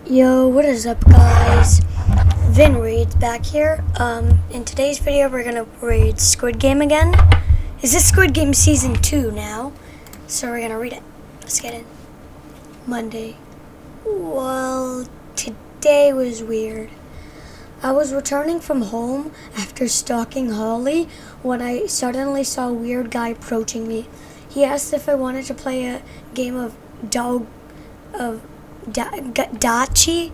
Yo, what is up, guys? Vin Reed's back here. In today's video, we're gonna read Squid Game again. Is this Squid Game Season 2 now? So we're gonna read it. Let's get in. Monday. Well, today was weird. I was returning from home after stalking Holly when I suddenly saw a weird guy approaching me. He asked if I wanted to play a game of dachi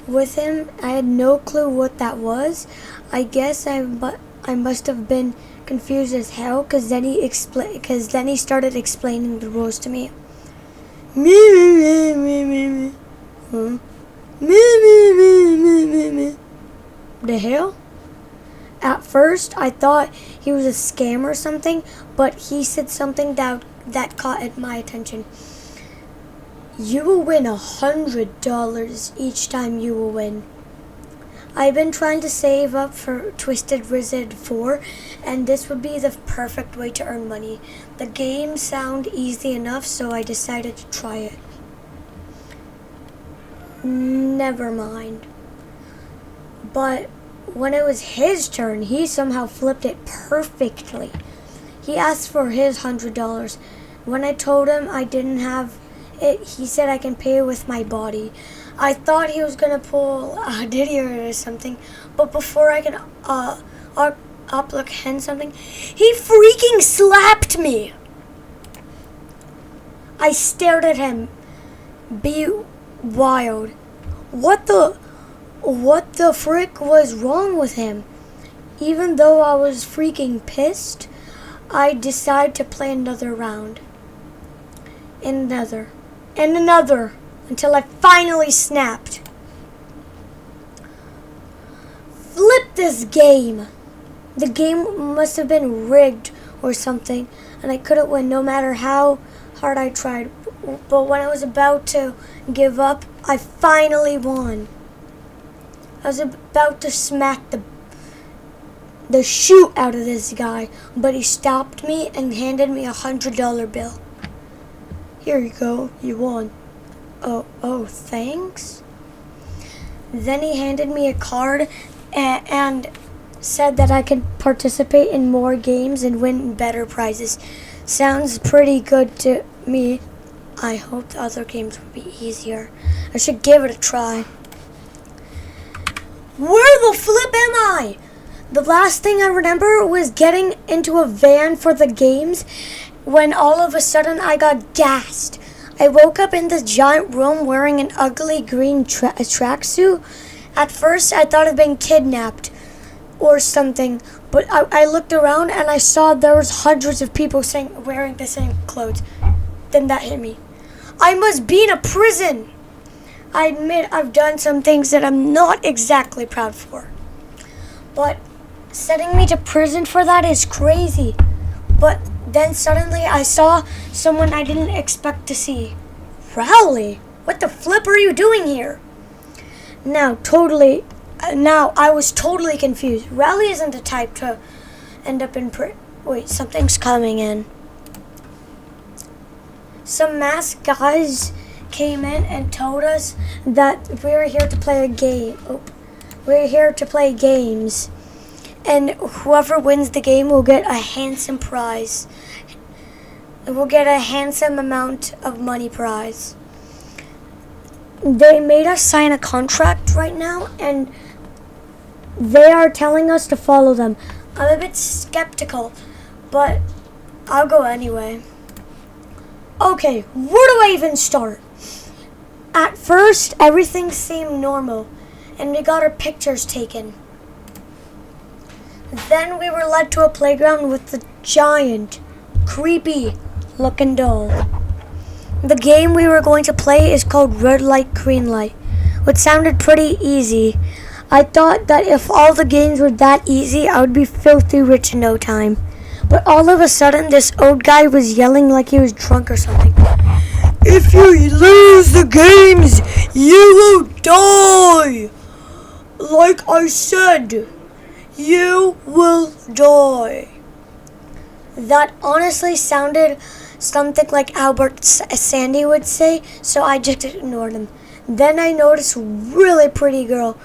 with him. I had no clue what that was. I guess I must have been confused as hell, because then he started explaining the rules to me. The hell? At first, I thought he was a scam or something, but he said something that caught my attention. You will win $100 each time you will win. I've been trying to save up for Twisted Wizard 4, and this would be the perfect way to earn money. The game sounded easy enough, so I decided to try it. Never mind. But when it was his turn, he somehow flipped it perfectly. He asked for his $100. When I told him I didn't have it, he said I can pay with my body. I thought he was gonna pull a Diddy or something, but before I can apprehend something, he freaking slapped me. I stared at him. Be wild. What the frick was wrong with him? Even though I was freaking pissed, I decided to play another round. And another, until I finally snapped. Flip this game! The game must have been rigged or something, and I couldn't win no matter how hard I tried. But when I was about to give up, I finally won. I was about to smack the shoot out of this guy, but he stopped me and handed me a $100 bill. Here you go, you won. Oh, thanks? Then he handed me a card and said that I could participate in more games and win better prizes. Sounds pretty good to me. I hope the other games will be easier. I should give it a try. Where the flip am I? The last thing I remember was getting into a van for the games when all of a sudden I got gassed. I woke up in this giant room wearing an ugly green tracksuit. At first I thought I'd been kidnapped or something, but I looked around and I saw there was hundreds of people wearing the same clothes. Then that hit me. I must be in a prison. I admit I've done some things that I'm not exactly proud for, but sending me to prison for that is crazy. But then suddenly I saw someone I didn't expect to see. Rowley, what the flip are you doing here? Now I was totally confused. Rowley isn't the type to end up in prison. Wait, something's coming in. Some masked guys came in and told us that we were here to play a game. We're here to play games, and whoever wins the game will get a handsome prize. We'll get a handsome amount of money prize. They made us sign a contract right now, and they are telling us to follow them. I'm a bit skeptical, but I'll go anyway. Okay, where do I even start? At first, everything seemed normal, and we got our pictures taken. Then we were led to a playground with a giant, creepy-looking doll. The game we were going to play is called Red Light, Green Light, which sounded pretty easy. I thought that if all the games were that easy, I would be filthy rich in no time. But all of a sudden, this old guy was yelling like he was drunk or something. If you lose the games, you will die. Like I said, you will die. That honestly sounded something like Albert Sandy would say, so I just ignored him. Then I noticed a really pretty girl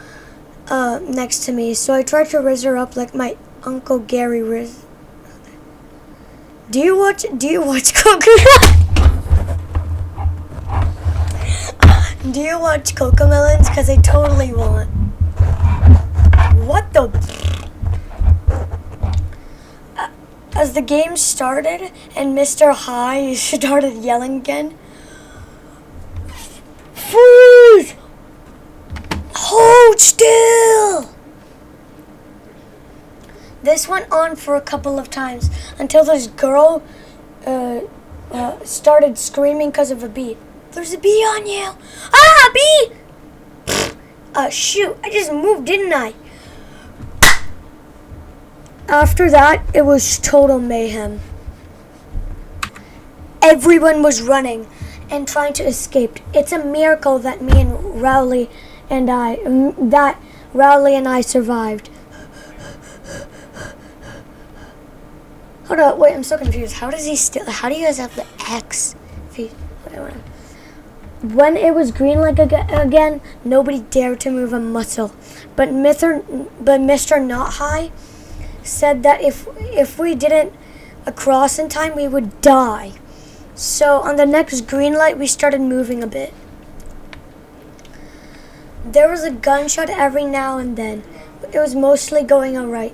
next to me, so I tried to raise her up like my Uncle Gary raised. Do you watch Coconut? Do you watch Cocomelons? Because I totally won't. What the? As the game started and Mr. High started yelling again. Freeze! Hold still! This went on for a couple of times until this girl started screaming because of a bee. There's a bee on you! Ah, bee! Shoot, I just moved, didn't I? After that, it was total mayhem. Everyone was running and trying to escape. It's a miracle that me and Rowley and I survived. Hold on, wait, I'm so confused. How do you guys have the X? When it was green again, nobody dared to move a muscle. But Mr. Not High said that if we didn't cross in time, we would die. So on the next green light, we started moving a bit. There was a gunshot every now and then. It was mostly going alright.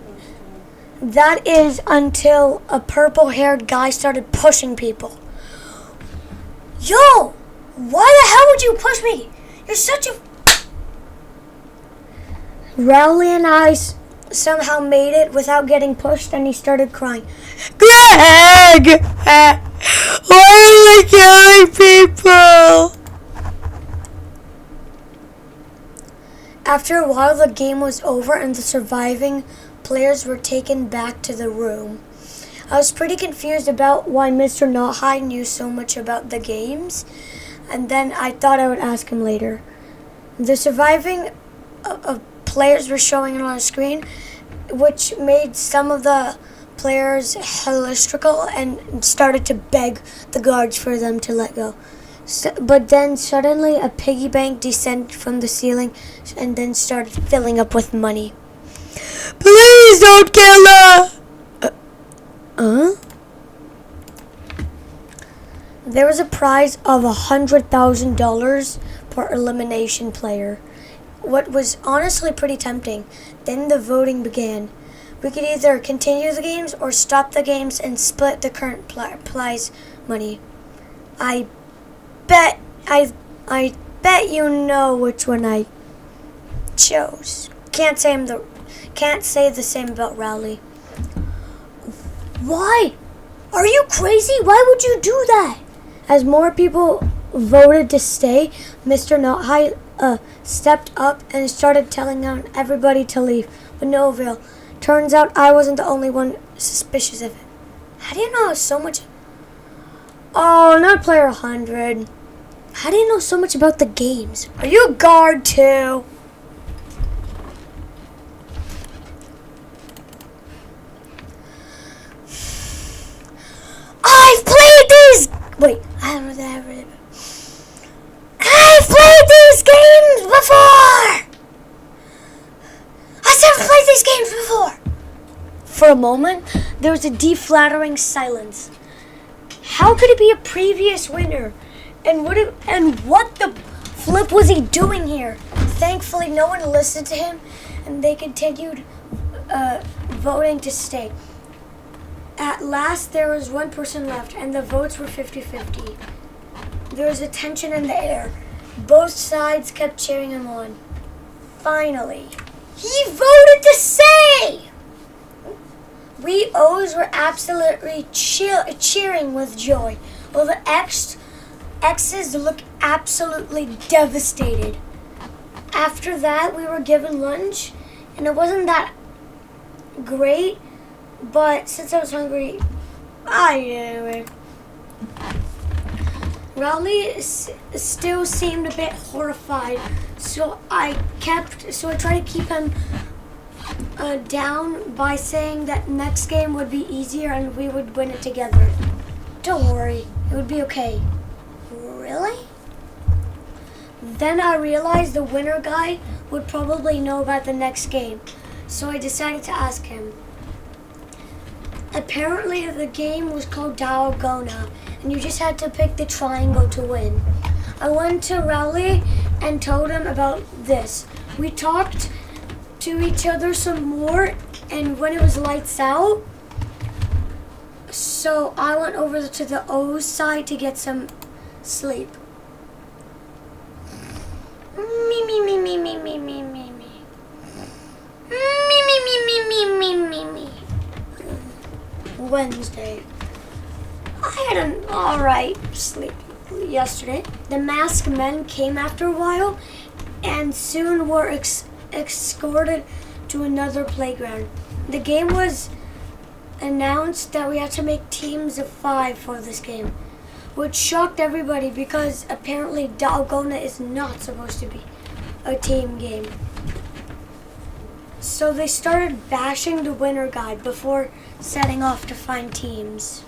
That is until a purple-haired guy started pushing people. Yo! Why the hell would you push me? You're such a... Rowley and I somehow made it without getting pushed, and he started crying. Greg! Why are they killing people? After a while, the game was over, and the surviving players were taken back to the room. I was pretty confused about why Mr. Not High knew so much about the games, and then I thought I would ask him later. The surviving players were showing on the screen, which made some of the players hysterical and started to beg the guards for them to let go. But then suddenly a piggy bank descended from the ceiling and then started filling up with money. Please don't kill her! There was a prize of $100,000 per elimination player. What was honestly pretty tempting. Then the voting began. We could either continue the games or stop the games and split the current prize money. I bet you know which one I chose. Can't say the same about Rowley. Why? Are you crazy? Why would you do that? As more people voted to stay, Mr. Not High stepped up and started telling everybody to leave, but no avail. Turns out I wasn't the only one suspicious of it. How do you know so much? Oh, not player 100. How do you know so much about the games? Are you a guard too? I've played these. Wait, I don't know that I've played these games before. I've played these games before. For a moment, there was a deflattering silence. How could it be a previous winner? And what the flip was he doing here? Thankfully, no one listened to him, and they continued voting to stay. At last, there was one person left, and the votes were 50-50. There was a tension in the air. Both sides kept cheering him on. Finally, he voted to stay! We O's were absolutely cheering with joy, while the X's looked absolutely devastated. After that, we were given lunch, and it wasn't that great, but since I was hungry, I ate it anyway. Rowley still seemed a bit horrified, so I tried to keep him down by saying that next game would be easier and we would win it together. Don't worry, it would be okay. Really? Then I realized the winner guy would probably know about the next game, so I decided to ask him. Apparently the game was called Dalgona, and you just had to pick the triangle to win. I went to Rowley and told him about this. We talked to each other some more, and when it was lights out, so I went over to the O's side to get some sleep. Me, me, me, me, me, me, me, me, me. Me, me, me, me, me, me, me, me. Wednesday. I had an alright sleep yesterday. The masked men came after a while and soon were escorted to another playground. The game was announced that we had to make teams of 5 for this game, which shocked everybody because apparently Dalgona is not supposed to be a team game. So they started bashing the winner guide before setting off to find teams.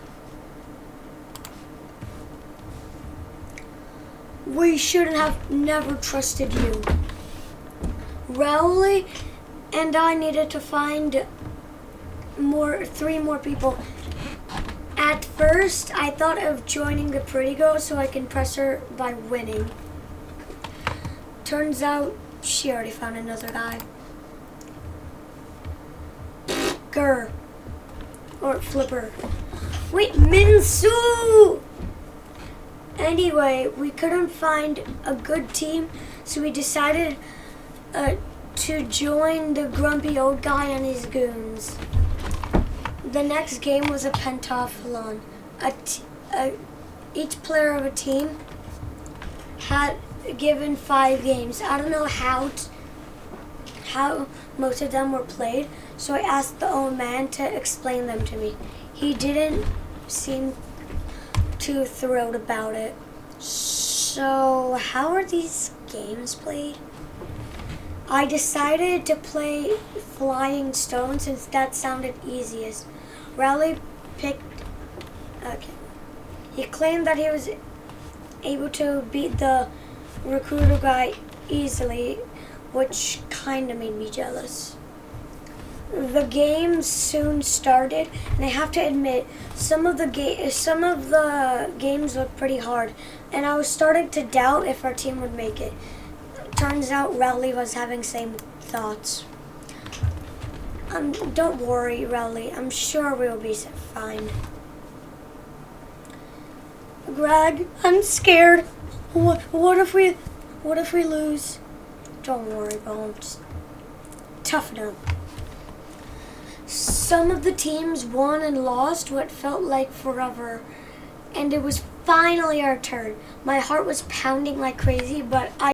We shouldn't have never trusted you. Rowley and I needed to find 3 more people. At first, I thought of joining the pretty girl so I can press her by winning. Turns out, she already found another guy. Grr. Or Flipper. Wait, Minsu! Anyway, we couldn't find a good team, so we decided to join the grumpy old guy and his goons. The next game was a pentathlon. Each player of a team had given 5 games. I don't know how most of them were played, so I asked the old man to explain them to me. He didn't seem too thrilled about it. So, how are these games played? I decided to play Flying Stone since that sounded easiest. Rowley picked... Okay. He claimed that he was able to beat the recruiter guy easily, which kind of made me jealous. The game soon started, and I have to admit, some of the games looked pretty hard, and I was starting to doubt if our team would make it. Turns out Rowley was having same thoughts. Don't worry, Rowley. I'm sure we'll be fine. Greg, I'm scared. What if we lose? Don't worry, Bones. Just toughen up. Some of the teams won and lost what felt like forever, and it was finally our turn. My heart was pounding like crazy, but I